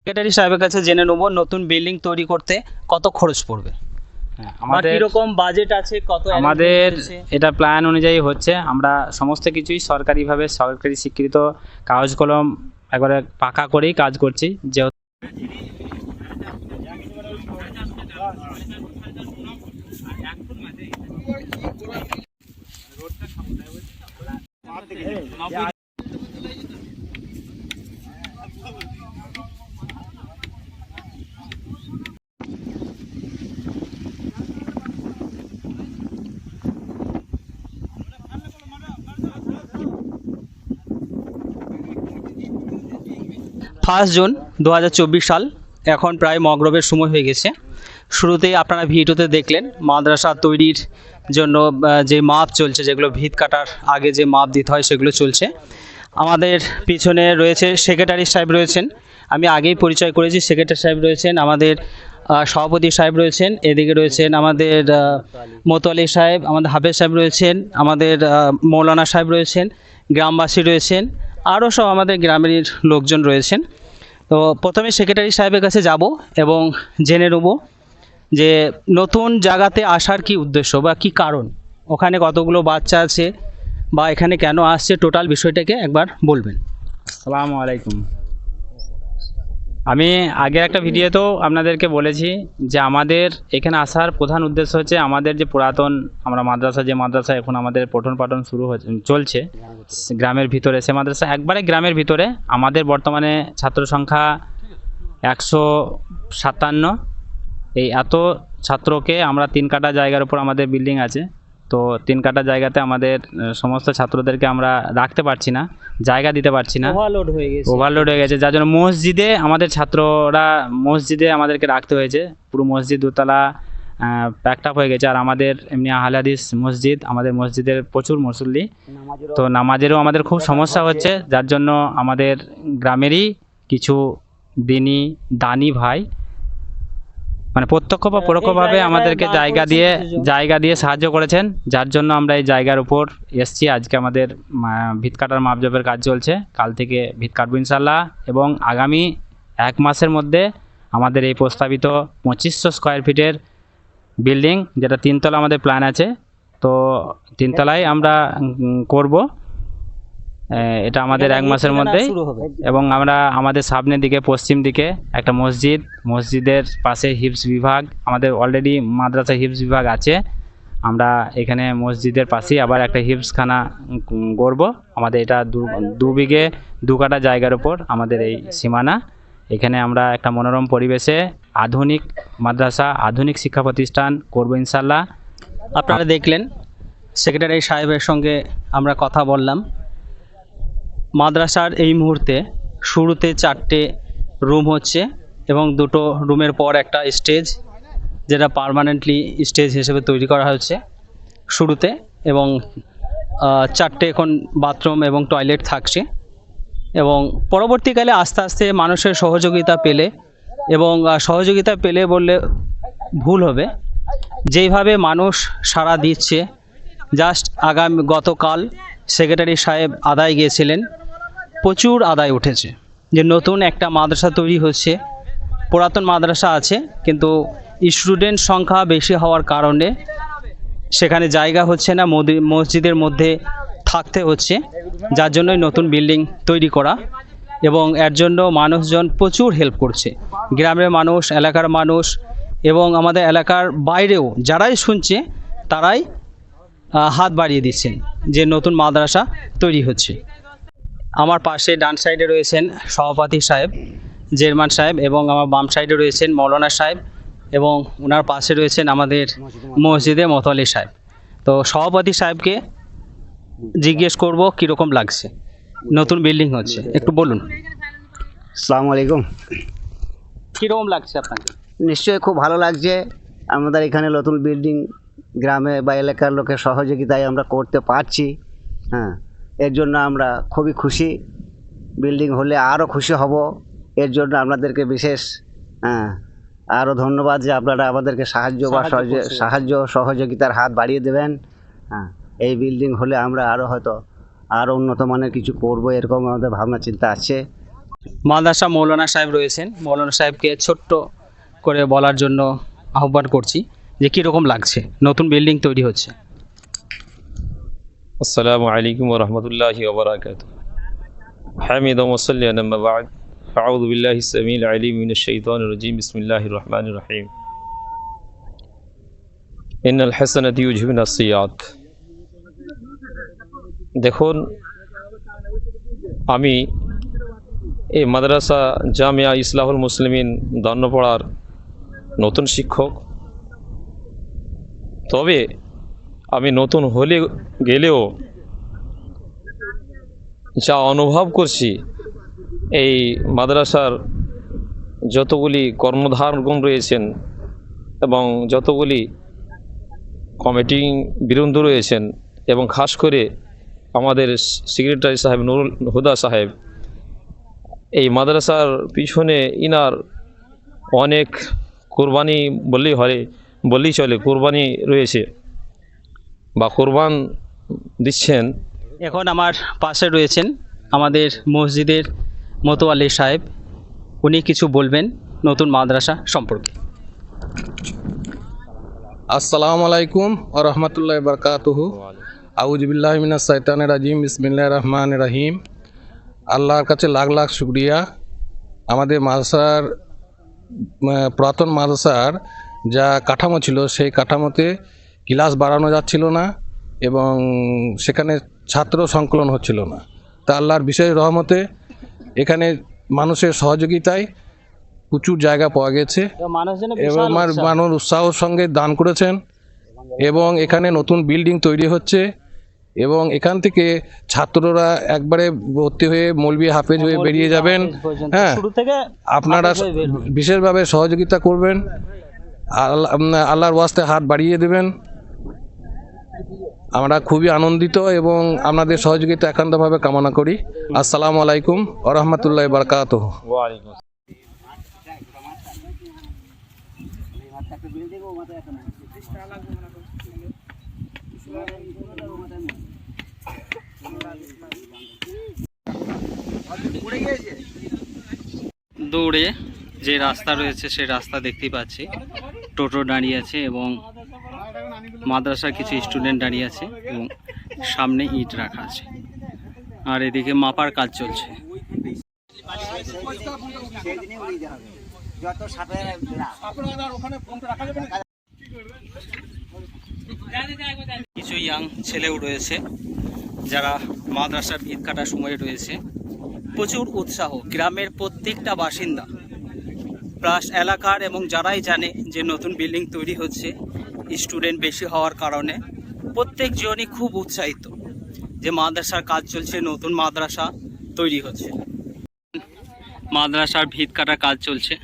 Secretary সাহেবের কাছে জেনে নেব নতুন বিল্ডিং তৈরি করতে কত খরচ পড়বে। আমাদের কিরকম বাজেট আছে, কত আমাদের এটা প্ল্যান অনুযায়ী হচ্ছে। আমরা সমস্ত কিছুই সরকারিভাবে সরকারি স্বীকৃত কাগজ কলম একবারে পাকা করেই কাজ করছি। যেহেতু জুন 2024 সাল, এখন প্রায় মগরবের সময় হয়ে গেছে। শুরুতেই আপনারা ভিডিওতে দেখলেন মাদ্রাসা তৈরির জন্য যে মাপ চলছে, যেগুলো ভিত কাটার আগে যে মাপ দিতে হয় সেগুলো চলছে। আমাদের পিছনে রয়েছে সেক্রেটারি সাহেব রয়েছেন, আমি আগেই পরিচয় করেছি। সেক্রেটারি সাহেব রয়েছেন, আমাদের সভাপতি সাহেব রয়েছেন, এদিকে রয়েছেন আমাদের মোতালি সাহেব, আমাদের হাফেজ সাহেব রয়েছেন, আমাদের মৌলানা সাহেব রয়েছেন, গ্রামবাসী রয়েছেন, আরও সব আমাদের গ্রামের লোকজন রয়েছেন। তো প্রথমে সেক্রেটারি সাহেবের কাছে যাব এবং জেনে নেব যে নতুন জায়গাতে আসার কি উদ্দেশ্য বা কি কারণ, ওখানে কতগুলো বাচ্চা আছে বা এখানে কেন আসছে, টোটাল বিষয়টাকে একবার বলবেন। আসসালামু আলাইকুম। আমি আগের একটা ভিডিওতেও আপনাদেরকে বলেছি যে আমাদের এখানে আসার প্রধান উদ্দেশ্য হচ্ছে আমাদের যে পুরাতন আমরা যে মাদ্রাসা এখন আমাদের পঠন পাঠন চলছে গ্রামের ভিতরে, সে মাদ্রাসা একবারে গ্রামের ভিতরে। আমাদের বর্তমানে ছাত্র সংখ্যা 157। এই এত ছাত্রকে আমরা 3 কাঠা জায়গার উপর আমাদের বিল্ডিং আছে, তো 3 কাঠা জায়গাতে আমাদের সমস্ত ছাত্রদেরকে আমরা রাখতে পারছি না, জায়গা দিতে পারছি না, ওভারলোড হয়ে গেছে। যার জন্য মসজিদে আমাদেরকে রাখতে হয়েছে। পুরো মসজিদ দোতলা প্যাকড আপ হয়ে গেছে। আর আমাদের এমনি আহলে হাদিস মসজিদ, আমাদের মসজিদের প্রচুর মুসল্লি, তো নামাজেরও আমাদের খুব সমস্যা হচ্ছে। যার জন্য আমাদের গ্রামেরই কিছু দানি ভাই মানে প্রত্যক্ষ বা পরোক্ষভাবে আমাদেরকে জায়গা দিয়ে সাহায্য করেছেন, যার জন্য আমরা এই জায়গার উপর এসছি। আজকে আমাদের ভিত কাটার মাপজোপের কাজ চলছে, কাল থেকে ভিত কাটবো ইনশাল্লাহ, এবং আগামী 1 মাসের মধ্যে আমাদের এই প্রস্তাবিত 2500 স্কোয়ার ফিটের বিল্ডিং, যেটা 3 তলা আমাদের প্ল্যান আছে, তো 3 তলায় আমরা করব। এটা আমাদের 1 মাসের মধ্যেই। এবং আমরা আমাদের সামনের দিকে পশ্চিম দিকে একটা মসজিদের পাশে হিফজ বিভাগ, আমাদের অলরেডি মাদ্রাসা হিফজ বিভাগ আছে। আমরা এখানে মসজিদের পাশেই আবার একটা হিফজখানা গড়ব। আমাদের এটা 2 বিঘে 2 কাঠা জায়গার উপর আমাদের এই সীমানা। এখানে আমরা একটা মনোরম পরিবেশে আধুনিক মাদ্রাসা, আধুনিক শিক্ষা প্রতিষ্ঠান করব ইনশাল্লাহ। আপনারা দেখলেন সেক্রেটারি সাহেবের সঙ্গে আমরা কথা বললাম। মাদ্রাসার এই মুহূর্তে শুরুতে 4টে রুম হচ্ছে এবং 2টো রুমের পর একটা স্টেজ, যেটা পার্মানেন্টলি স্টেজ হিসেবে তৈরি করা হচ্ছে শুরুতে, এবং 4টে এখন বাথরুম এবং টয়লেট থাকছে। এবং পরবর্তীকালে আস্তে আস্তে মানুষের সহযোগিতা পেলে বললে ভুল হবে, যেইভাবে মানুষ সাড়া দিচ্ছে। গতকাল সেক্রেটারি সাহেব আদায় গিয়েছিলেন, প্রচুর আদায় উঠেছে যে নতুন একটা মাদ্রাসা তৈরি হচ্ছে। পুরাতন মাদ্রাসা আছে কিন্তু স্টুডেন্ট সংখ্যা বেশি হওয়ার কারণে সেখানে জায়গা হচ্ছে না, মসজিদের মধ্যে থাকতে হচ্ছে, যার জন্যই নতুন বিল্ডিং তৈরি করা। এবং এর জন্য মানুষজন প্রচুর হেল্প করছে, গ্রামের মানুষ, এলাকার মানুষ, এবং আমাদের এলাকার বাইরেও যারাই শুনছে তারাই হাত বাড়িয়ে দিচ্ছেন যে নতুন মাদ্রাসা তৈরি হচ্ছে। আমার পাশে ডান সাইডে রয়েছেন সভাপতি সাহেব, চেয়ারম্যান সাহেব, এবং আমার বাম সাইডে রয়েছেন মৌলানা সাহেব, এবং ওনার পাশে রয়েছেন আমাদের মসজিদে মোতালি সাহেব। তো সভাপতি সাহেবকে জিজ্ঞেস করব কীরকম লাগছে, নতুন বিল্ডিং হচ্ছে, একটু বলুন। আসসালামু আলাইকুম। কীরকম লাগছে আপনাকে? নিশ্চয়ই খুব ভালো লাগছে। আমাদের এখানে নতুন বিল্ডিং গ্রামে বা এলাকার লোকের সহযোগিতায় আমরা করতে পারছি। হ্যাঁ, এর জন্য আমরা খুবই খুশি। বিল্ডিং হলে আরও খুশি হব। এর জন্য আপনাদেরকে বিশেষ আরও ধন্যবাদ যে আপনারা আমাদেরকে সাহায্য সহযোগিতার হাত বাড়িয়ে দেবেন। হ্যাঁ, এই বিল্ডিং হলে আমরা আরও হয়তো আরও উন্নত মানের কিছু করব, এরকম আমাদের ভাবনা চিন্তা আছে। মাদ্রাসা মৌলানা সাহেব রয়েছেন, মৌলানা সাহেবকে ছোট্ট করে বলার জন্য আহ্বান করছি যে কীরকম লাগছে, নতুন বিল্ডিং তৈরি হচ্ছে। السلام عليكم ورحمة الله وبركاته حمد وصلي أما بعد أعوذ بالله السميع العليم من الشيطان الرجيم بسم الله الرحمن الرحيم إن الحسنة يذهبن السيئات দেখুন, আমি এই মাদ্রাসা জামিয়া ইসলাহুল মুসলিমিন দন্নপাড়ার নতুন শিক্ষক। তবে আমি নতুন হলে গেলেও যা অনুভব করছি, এই মাদ্রাসার যতগুলি কর্মধারগণ রয়েছেন এবং যতগুলি কমিটি বৃন্দ রয়েছেন এবং খাস করে আমাদের সেক্রেটারি সাহেব নুরুল হুদা সাহেব, এই মাদ্রাসার পিছনে ইনার অনেক কোরবানি বললেই চলে, কোরবানি রয়েছে বা কোরবান দিচ্ছেন। এখন আমার পাশে রয়েছেন আমাদের মসজিদের মোতোয়াল্লি সাহেব, উনি কিছু বলবেন নতুন মাদ্রাসা সম্পর্কে। আসসালামু আলাইকুম ওয়া রাহমাতুল্লাহি ওয়া বারাকাতুহু। আউযু বিল্লাহি মিনাশ শাইতানির রাজিম। বিসমিল্লাহির রহমানির রহিম। আল্লাহর কাছে লাখ লাখ শুকরিয়া। আমাদের মাদ্রাসার পুরাতন মাদ্রাসার যা কাঠামো ছিল, সেই কাঠামোতে ক্লাস বাড়ানো যাচ্ছিল না এবং সেখানে ছাত্র সংকলন হচ্ছিল না। তা আল্লাহর বিশেষ রহমতে এখানে মানুষের সহযোগিতায় প্রচুর জায়গা পাওয়া গেছে এবং মানুষ উৎসাহর সঙ্গে দান করেছেন এবং এখানে নতুন বিল্ডিং তৈরি হচ্ছে এবং এখান থেকে ছাত্ররা একবারে ভর্তি হয়ে মৌলবি হাফেজ হয়ে বেরিয়ে যাবেন। হ্যাঁ, আপনারা বিশেষভাবে সহযোগিতা করবেন, আল্লাহর ওয়াস্তে হাত বাড়িয়ে দেবেন। আমরা খুবই আনন্দিত এবং আপনাদের সহযোগিতা একান্তভাবে কামনা করি। আসসালামু আলাইকুম ওয়া রাহমাতুল্লাহি ওয়া বারাকাতুহু। দৌড়ে যে রাস্তা রয়েছে সেই রাস্তা দেখতেই পাচ্ছি, টোটো দাঁড়িয়ে আছে এবং মাদ্রাসার কিছু স্টুডেন্ট দাঁড়িয়ে আছে এবং সামনে ইট রাখা আছে, আর এদিকে মাপার কাজ চলছে। কিছু ইয়াং ছেলেও রয়েছে যারা মাদ্রাসার ভিত কাটার সময় রয়েছে। প্রচুর উৎসাহ, গ্রামের প্রত্যেকটা বাসিন্দা প্লাস এলাকার এবং যারাই জানে যে নতুন বিল্ডিং তৈরি হচ্ছে, স্টুডেন্ট বেশি হওয়ার কারণে প্রত্যেকজনই খুব উৎসাহিত যে মাদ্রাসার কাজ চলছে, নতুন মাদ্রাসা তৈরি হচ্ছে। মাদ্রাসার ভিত কাটার কাজ চলছে,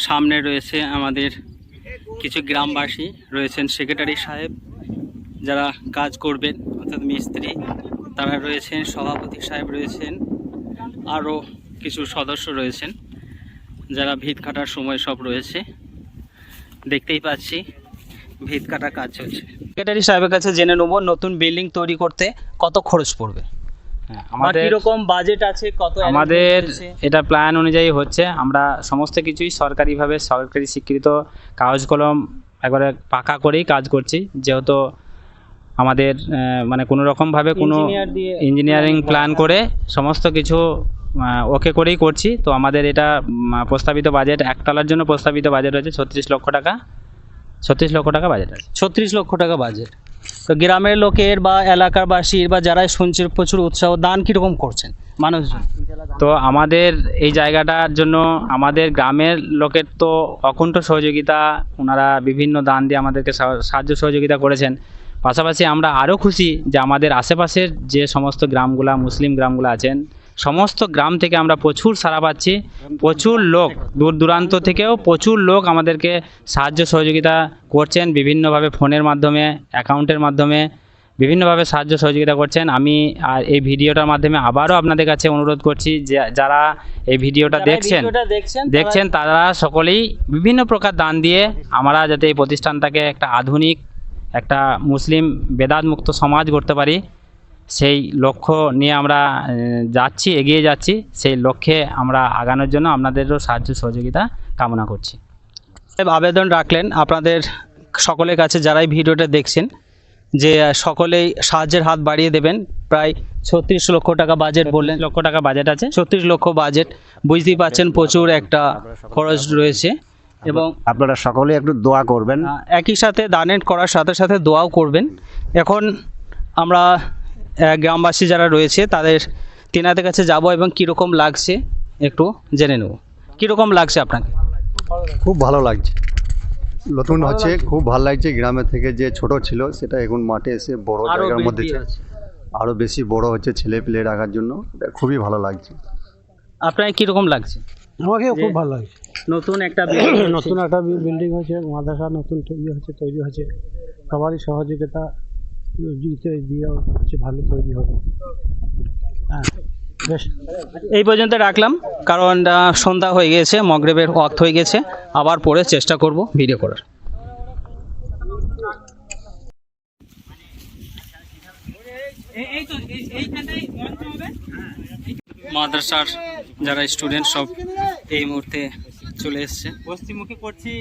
সামনে রয়েছে আমাদের কিছু গ্রামবাসী রয়েছেন, সেক্রেটারি সাহেব যারা কাজ করবেন অর্থাৎ মিস্ত্রি তারা রয়েছেন, সভাপতি সাহেব রয়েছেন, আরও কিছু সদস্য রয়েছেন যারা ভিত কাটার সময় সব রয়েছে। দেখতেই পাচ্ছি ভিত কাটার কাজ চলছে। সেক্রেটারি সাহেবের কাছে জেনে নেব নতুন বিল্ডিং তৈরি করতে কত খরচ পড়বে, আমাদের কিরকম বাজেট আছে, কত আমাদের এটা প্ল্যান অনুযায়ী হচ্ছে। আমরা সমস্ত কিছুই সরকারিভাবে সরকারি স্বীকৃত কাগজ কলম একবারে পাকা করেই কাজ করছি, যেহেতু আমাদের মানে কোনো রকমভাবে কোনো ইঞ্জিনিয়ারিং প্ল্যান করে সমস্ত কিছু ওকে করেই করছি। তো আমাদের এটা প্রস্তাবিত বাজেট, একতলার জন্য প্রস্তাবিত বাজেট হচ্ছে 36 লক্ষ টাকা। 36 লক্ষ টাকা বাজেট আছে। 36 লক্ষ টাকা বাজেট। তো গ্রামের লোকের বা এলাকার বাসীর বা যারাই শুনছে প্রচুর উৎসাহ, দান কীরকম করছেন মানুষজন? তো আমাদের এই জায়গাটার জন্য আমাদের গ্রামের লোকের তো অকুণ্ঠ সহযোগিতা, ওনারা বিভিন্ন দান দিয়ে আমাদেরকে সাহায্য সহযোগিতা করেছেন। পাশাপাশি আমরা আরও খুশি যে আমাদের আশেপাশের যে সমস্ত গ্রামগুলা, মুসলিম গ্রামগুলো আছেন, সমস্ত গ্রাম থেকে আমরা প্রচুর সাড়া পাচ্ছি। প্রচুর লোক দূর দূরান্ত থেকেও প্রচুর লোক আমাদেরকে সাহায্য সহযোগিতা করছেন বিভিন্নভাবে, ফোনের মাধ্যমে, অ্যাকাউন্টের মাধ্যমে বিভিন্নভাবে সাহায্য সহযোগিতা করছেন। আমি আর এই ভিডিওটার মাধ্যমে আবারও আপনাদের কাছে অনুরোধ করছি যে যারা এই ভিডিওটা দেখছেন তারা সকলেই বিভিন্ন প্রকার দান দিয়ে আমরা যাতে এই প্রতিষ্ঠানটাকে একটা আধুনিক, একটা মুসলিম বেদাত মুক্ত সমাজ করতে পারি, সেই লক্ষ্য নিয়ে আমরা যাচ্ছি, এগিয়ে যাচ্ছি। সেই লক্ষ্যে আমরা আগানোর জন্য আপনাদেরও সাহায্য সহযোগিতা কামনা করছি। আবেদন রাখলেন আপনাদের সকলের কাছে যারাই ভিডিওটা দেখছেন যে সকলেই সাহায্যের হাত বাড়িয়ে দেবেন। প্রায় 36 লক্ষ টাকা বাজেট বললেন, 1 লক্ষ টাকা বাজেট আছে। 36 লক্ষ বাজেট, বুঝতেই পাচ্ছেন প্রচুর একটা খরচ রয়েছে। এবং আপনারা সকলে একটু দোয়া করবেন। একই সাথে দানের করার সাথে সাথে দোয়াও করবেন। এখন আমরা গ্রামবাসী যারা রয়েছে তেনাদের কাছে যাব এবং কীরকম লাগছে একটু জেনে নেব। কীরকম লাগছে আপনাকে? খুব ভালো লাগছে, নতুন হচ্ছে, খুব ভালো লাগছে। গ্রামে থেকে যে ছোট ছিল সেটা এখন মাঠে এসে বড় আরো জায়গার মধ্যে বৃদ্ধি আছে। আরো বেশি বড় হচ্ছে, ছেলে পেলে রাখার জন্য এটা খুবই ভালো লাগছে। আপনার কীরকম লাগছে? আমাকেও খুব ভালো লাগছে। নতুন একটা নতুন একটা বিল্ডিং হয়েছে, মাদ্রাসা নতুন তৈরি হয়েছে। সবারই সহযোগিতা দিয়ে হচ্ছে, ভালো তৈরি হবে। হ্যাঁ, বেশ। এই পর্যন্ত রাখলাম, কারণ সন্ধ্যা হয়ে গেছে, মগরিবের ওয়াক্ত হয়ে গেছে। আবার পরে চেষ্টা করব ভিডিও করার। মাদ্রাসার যারা স্টুডেন্ট সব এই মুহূর্তে চলে এসছে। পশ্চিমমুখী করছি।